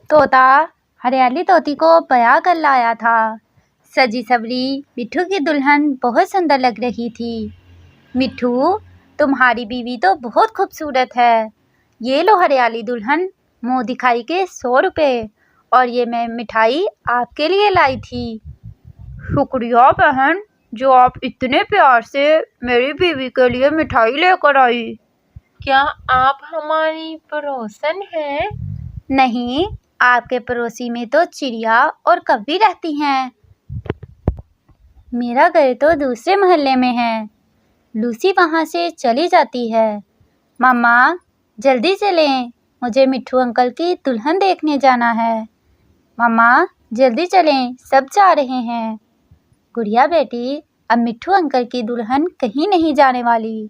तोता हरियाली तोती को ब्याह कर लाया था। सजी सवरी मिट्ठू की दुल्हन बहुत सुंदर लग रही थी। मिट्ठू, तुम्हारी बीवी तो बहुत खूबसूरत है। ये लो हरियाली दुल्हन, मुंह दिखाई के 100 रुपये, और ये मैं मिठाई आपके लिए लाई थी। शुक्रिया बहन, जो आप इतने प्यार से मेरी बीवी के लिए मिठाई लेकर आई। क्या आप हमारी पड़ोसन हैं? नहीं, आपके पड़ोसी में तो चिड़िया और कौवी रहती हैं। मेरा घर तो दूसरे मोहल्ले में है। लूसी वहाँ से चली जाती है। मम्मा, जल्दी चलें, मुझे मिट्ठू अंकल की दुल्हन देखने जाना है। मम्मा, जल्दी चलें, सब जा रहे हैं। गुड़िया बेटी, अब मिट्ठू अंकल की दुल्हन कहीं नहीं जाने वाली।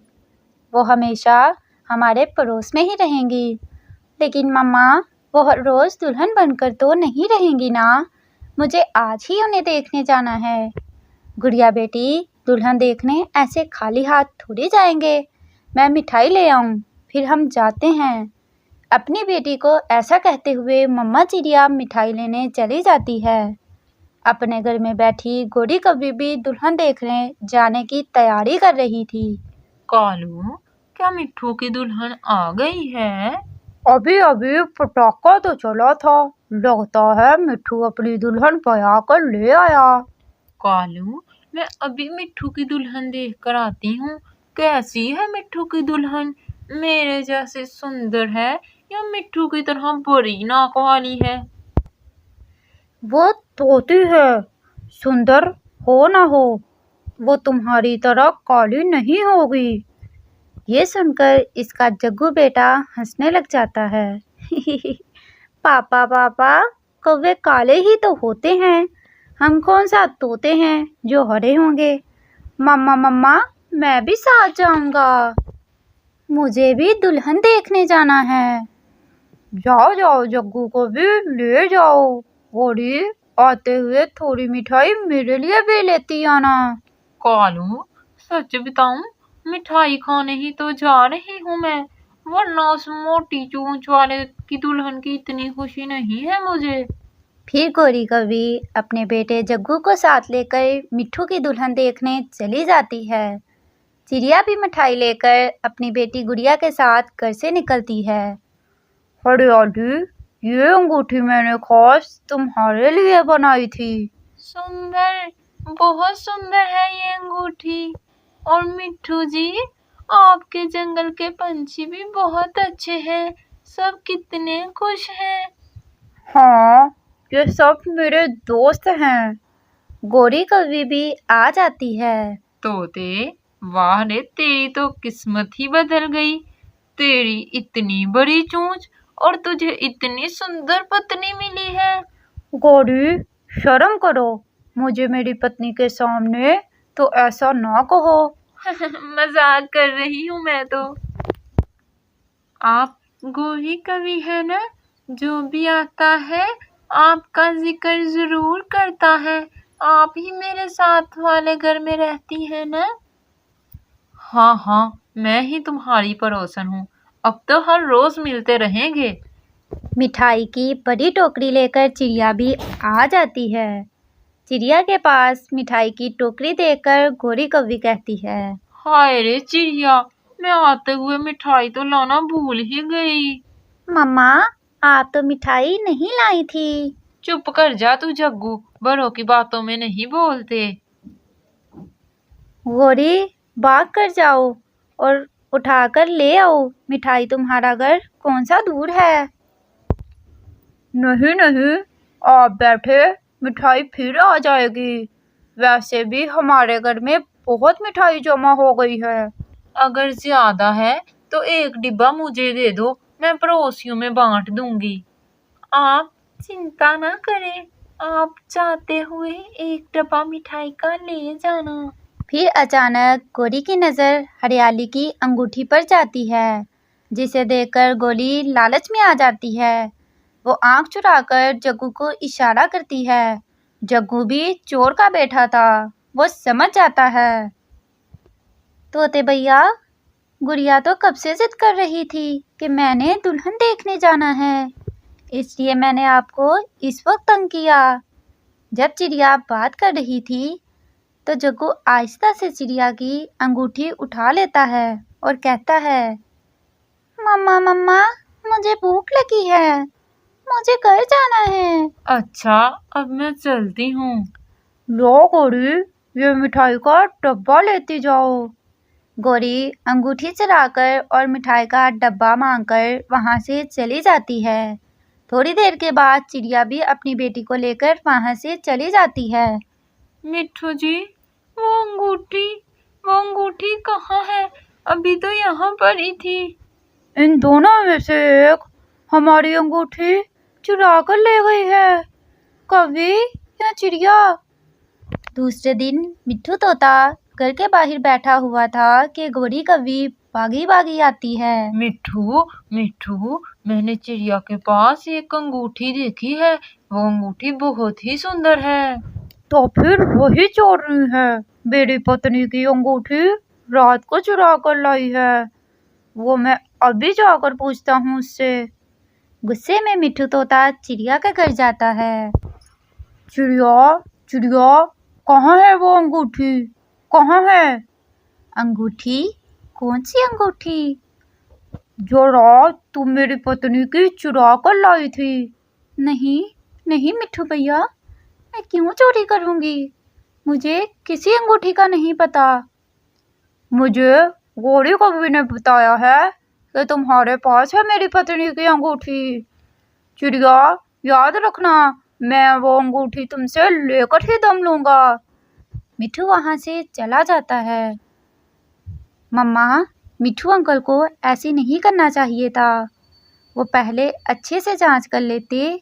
वो हमेशा हमारे पड़ोस में ही रहेंगी। लेकिन मम्मा, वो रोज़ दुल्हन बनकर तो नहीं रहेंगी ना। मुझे आज ही उन्हें देखने जाना है। गुड़िया बेटी, दुल्हन देखने ऐसे खाली हाथ थोड़ी जाएंगे। मैं मिठाई ले आऊँ, फिर हम जाते हैं। अपनी बेटी को ऐसा कहते हुए मम्मा चिड़िया मिठाई लेने चली जाती है। अपने घर में बैठी गोरी कौवी भी दुल्हन देखने जाने की तैयारी कर रही थी। कालू, क्या मिट्ठू की दुल्हन आ गई है? अभी अभी पटाखा तो चला था, लगता है मिट्ठू अपनी दुल्हन ब्याह कर ले आया। कालू, मैं अभी मिट्ठू की दुल्हन देख कर आती हूँ। कैसी है मिट्ठू की दुल्हन? मेरे जैसे सुंदर है या मिट्ठू की तरह बड़ी नाक वाली है? वो तोती है, सुंदर हो ना हो, वो तुम्हारी तरह काली नहीं होगी। ये सुनकर इसका जग्गू बेटा हंसने लग जाता है। पापा पापा, कौवे काले ही तो होते हैं। हम कौन सा तोते हैं जो हरे होंगे। मम्मा मम्मा, मैं भी साथ जाऊंगा। मुझे भी दुल्हन देखने जाना है। जाओ जाओ, जग्गू को भी ले जाओ। गोरी, आते हुए थोड़ी मिठाई मेरे लिए भी लेती आना। कालू, सच बताऊं, मिठाई खाने ही तो जा रही हूँ मैं, वरना उस मोटी चोंच वाले की दुल्हन की इतनी खुशी नहीं है मुझे। फिर गोरी कौवी अपने बेटे जग्गू को साथ लेकर मिट्ठू की दुल्हन देखने चली जाती है। चिड़िया भी मिठाई लेकर अपनी बेटी गुड़िया के साथ घर से निकलती है। हरियाली, ये अंगूठी मैंने खास तुम्हारे लिए बनाई थी। सुंदर, बहुत सुंदर है ये अंगूठी। और मिट्ठू जी, आपके जंगल के पंछी भी बहुत अच्छे हैं, सब कितने खुश हैं। हाँ, ये सब मेरे दोस्त हैं। गोरी कौवी भी आ जाती है। तोते, वाह रे, तेरी तो किस्मत ही बदल गई। तेरी इतनी बड़ी चोंच और तुझे इतनी सुंदर पत्नी मिली है। गोरी, शर्म करो, मुझे मेरी पत्नी के सामने तो ऐसा ना कहो। मजाक कर रही हूँ मैं तो। आप गोरी कवि है ना? जो भी आता है आपका जिक्र जरूर करता है। आप ही मेरे साथ वाले घर में रहती है ना? हाँ हाँ, मैं ही तुम्हारी पड़ोसन हूँ। अब तो हर रोज मिलते रहेंगे। मिठाई की बड़ी टोकरी लेकर चिड़िया भी आ जाती है। चिड़िया के पास मिठाई की टोकरी देखकर गोरी कौवी कहती है, हाय रे चिड़िया, मैं आते हुए मिठाई तो लाना भूल ही गई। मम्मा, आप तो मिठाई नहीं लाई थी। चुप कर जा तू जग्गू, बड़ों की बातों में नहीं बोलते। गोरी, भाग कर जाओ और उठाकर ले आओ। मिठाई तुम्हारा घर कौन सा दूर है। नहीं नहीं, आप बैठे, मिठाई फिर आ जाएगी। वैसे भी हमारे घर में बहुत मिठाई जमा हो गई है। अगर ज्यादा है तो एक डिब्बा मुझे दे दो, मैं पड़ोसियों में बांट दूंगी। आप चिंता ना करें, आप चाहते हुए एक डब्बा मिठाई का ले जाना। फिर अचानक गोरी की नज़र हरियाली की अंगूठी पर जाती है, जिसे देखकर गोरी लालच में आ जाती है। वो आंख चुराकर जग्गू को इशारा करती है। जग्गू भी चोर का बेटा था। वो समझ जाता है। तोते भैया, गुड़िया तो कब से जिद कर रही थी कि मैंने दुल्हन देखने जाना है, इसलिए मैंने आपको इस वक्त तंग किया। जब चिड़िया बात कर रही थी तो जग्गू आहिस्ता से चिड़िया की अंगूठी उठा लेता है और कहता है, मम्मा मम्मा, मुझे भूख लगी है, मुझे घर जाना है। अच्छा, अब मैं चलती हूँ। लो गौरी, ये मिठाई का डब्बा लेती जाओ। गौरी अंगूठी चुराकर और मिठाई का डब्बा मांगकर वहां से चली जाती है। थोड़ी देर के बाद चिड़िया भी अपनी बेटी को लेकर वहां से चली जाती है। मिट्ठू जी, वो अंगूठी कहाँ है? अभी तो यहाँ पर ही थी। इन दोनों में से एक हमारी अंगूठी चुरा कर ले गई है, कवि या चिड़िया। दूसरे दिन मिट्ठू तोता घर के बाहर बैठा हुआ था कि गौरी कभी भागी भागी आती है। मिट्ठू, मैंने चिड़िया के पास एक अंगूठी देखी है। वो अंगूठी बहुत ही सुंदर है। तो फिर वही चोर रही है। मेरी पत्नी की अंगूठी रात को चुरा कर लाई है। वो मैं अभी जाकर पूछता हूँ उससे। गुस्से में मिट्ठू तोता चिड़िया के घर जाता है। चिड़िया, कहाँ है वो अंगूठी? कहाँ है? अंगूठी? कौन सी अंगूठी? जो रात तुम मेरी पत्नी की चुरा कर लाई थी। नहीं मिट्ठू भैया, मैं क्यों चोरी करूंगी? मुझे किसी अंगूठी का नहीं पता। मुझे गौरी कवि ने बताया है कि तुम्हारे पास है मेरी पत्नी की अंगूठी। चिड़िया, याद रखना, मैं वो अंगूठी तुमसे लेकर ही दम लूंगा। मिट्ठू वहां से चला जाता है। मम्मा, मिट्ठू अंकल को ऐसे नहीं करना चाहिए था। वो पहले अच्छे से जांच कर लेते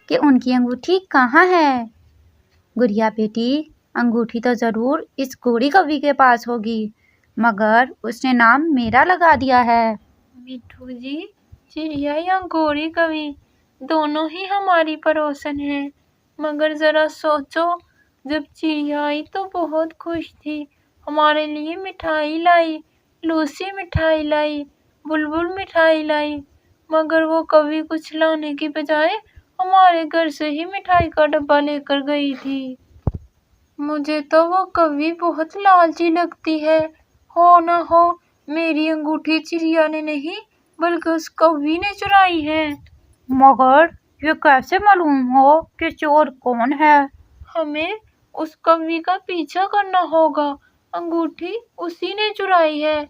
कि उनकी अंगूठी कहाँ है। गुड़िया बेटी, अंगूठी तो जरूर इस गौरी कवि के पास होगी, मगर उसने नाम मेरा लगा दिया है। मिट्ठू जी, चिड़िया या गौरी कवि दोनों ही हमारी पड़ोसन हैं, मगर जरा सोचो, जब चिड़िया आई तो बहुत खुश थी, हमारे लिए मिठाई लाई, लूसी मिठाई लाई, बुलबुल मिठाई लाई, मगर वो कभी कुछ लाने की बजाय हमारे घर से ही मिठाई का डब्बा लेकर गई थी। मुझे तो वो कवि बहुत लालची लगती है। हो ना हो मेरी अंगूठी चिड़िया ने नहीं बल्कि उस कवि ने चुराई है। मगर ये कैसे मालूम हो कि चोर कौन है? हमें उस कवि का पीछा करना होगा। अंगूठी उसी ने चुराई है।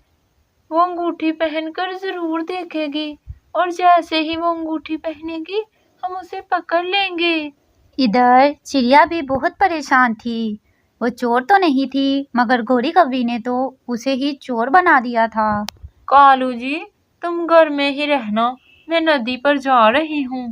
वो अंगूठी पहनकर जरूर देखेगी और जैसे ही वो अंगूठी पहनेगी हम उसे पकड़ लेंगे। इधर चिड़िया भी बहुत परेशान थी। वो चोर तो नहीं थी, मगर गौरी कवि ने तो उसे ही चोर बना दिया था। कालू जी, तुम घर में ही रहना, मैं नदी पर जा रही हूँ।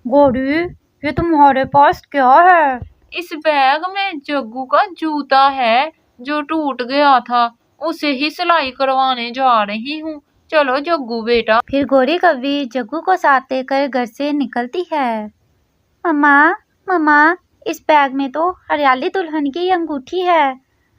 गौरी, ये तुम्हारे पास क्या है? इस बैग में जग्गू का जूता है जो टूट गया था, उसे ही सिलाई करवाने जा रही हूँ। चलो जग्गू बेटा। फिर गौरी कवि जग्गू को साथ लेकर घर से निकलती है। मम्मा, इस बैग में तो हरियाली दुल्हन की अंगूठी है।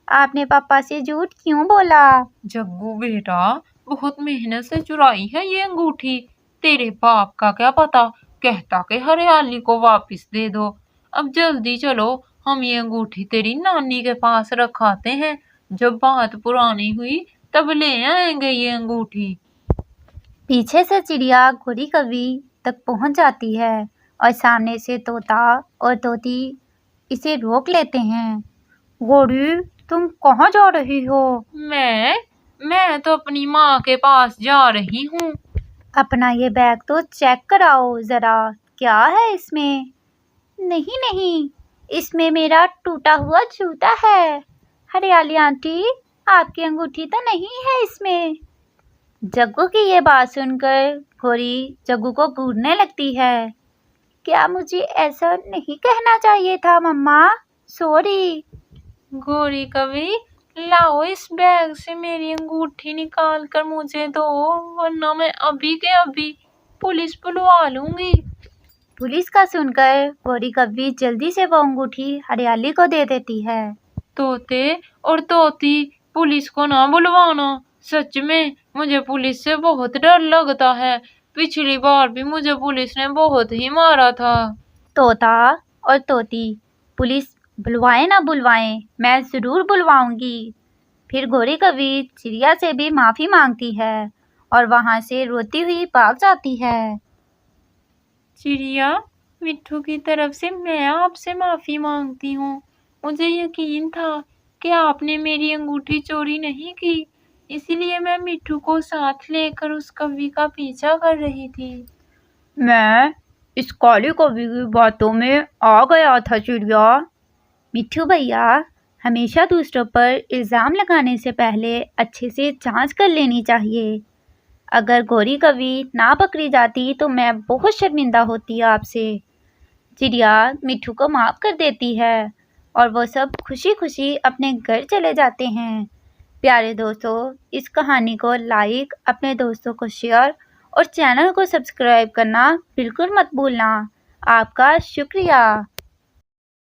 आपने पापा से झूठ क्यों बोला? जग्गू बेटा, बहुत मेहनत से चुराई है ये अंगूठी। तेरे बाप का क्या पता, कहता कि हरियाली को वापस दे दो। अब जल्दी चलो, हम ये अंगूठी तेरी नानी के पास रखाते हैं। जब बात पुरानी हुई तब ले आएंगे ये अंगूठी। पीछे से चिड़िया गौरी कवि तक पहुंच जाती है और सामने से तोता और तोती इसे रोक लेते हैं। गौरी, तुम कहाँ जा रही हो? मैं तो अपनी माँ के पास जा रही हूँ। अपना ये बैग तो चेक कराओ जरा, क्या है इसमें? नहीं, इसमें मेरा टूटा हुआ जूता है। हरियाली आंटी, आपकी अंगूठी तो नहीं है इसमें। जग्गू की ये बात सुनकर गौरी जग्गू को घूरने लगती है। क्या मुझे ऐसा नहीं कहना चाहिए था मम्मा, सॉरी। गौरी कवि, लाओ इस बैग से मेरी अंगूठी निकाल कर मुझे दो, वरना मैं अभी के अभी पुलिस बुलवा लूंगी। पुलिस का सुनकर गौरी कवि जल्दी से वो अंगूठी हरियाली को दे देती है। तोते और तोती पुलिस को ना बुलवाना। सच में मुझे पुलिस से बहुत डर लगता है। पिछली बार भी मुझे पुलिस ने बहुत ही मारा था। तोता और तोती, पुलिस बुलवाए ना बुलवाए, मैं ज़रूर बुलवाऊंगी। फिर गौरी कभी चिड़िया से भी माफ़ी मांगती है और वहाँ से रोती हुई भाग जाती है। चिड़िया, मिट्ठू की तरफ से मैं आपसे माफ़ी मांगती हूँ। मुझे यकीन था कि आपने मेरी अंगूठी चोरी नहीं की, इसीलिए मैं मिट्ठू को साथ लेकर उस कौवी का पीछा कर रही थी। मैं इस काली कौवी की बातों में आ गया था चिड़िया। मिट्ठू भैया, हमेशा दूसरों पर इल्ज़ाम लगाने से पहले अच्छे से जांच कर लेनी चाहिए। अगर गौरी कभी ना पकड़ी जाती तो मैं बहुत शर्मिंदा होती आपसे। चिड़िया मिट्ठू को माफ़ कर देती है और वो सब खुशी खुशी अपने घर चले जाते हैं। प्यारे दोस्तों, इस कहानी को लाइक, अपने दोस्तों को शेयर और चैनल को सब्सक्राइब करना बिल्कुल मत भूलना। आपका शुक्रिया।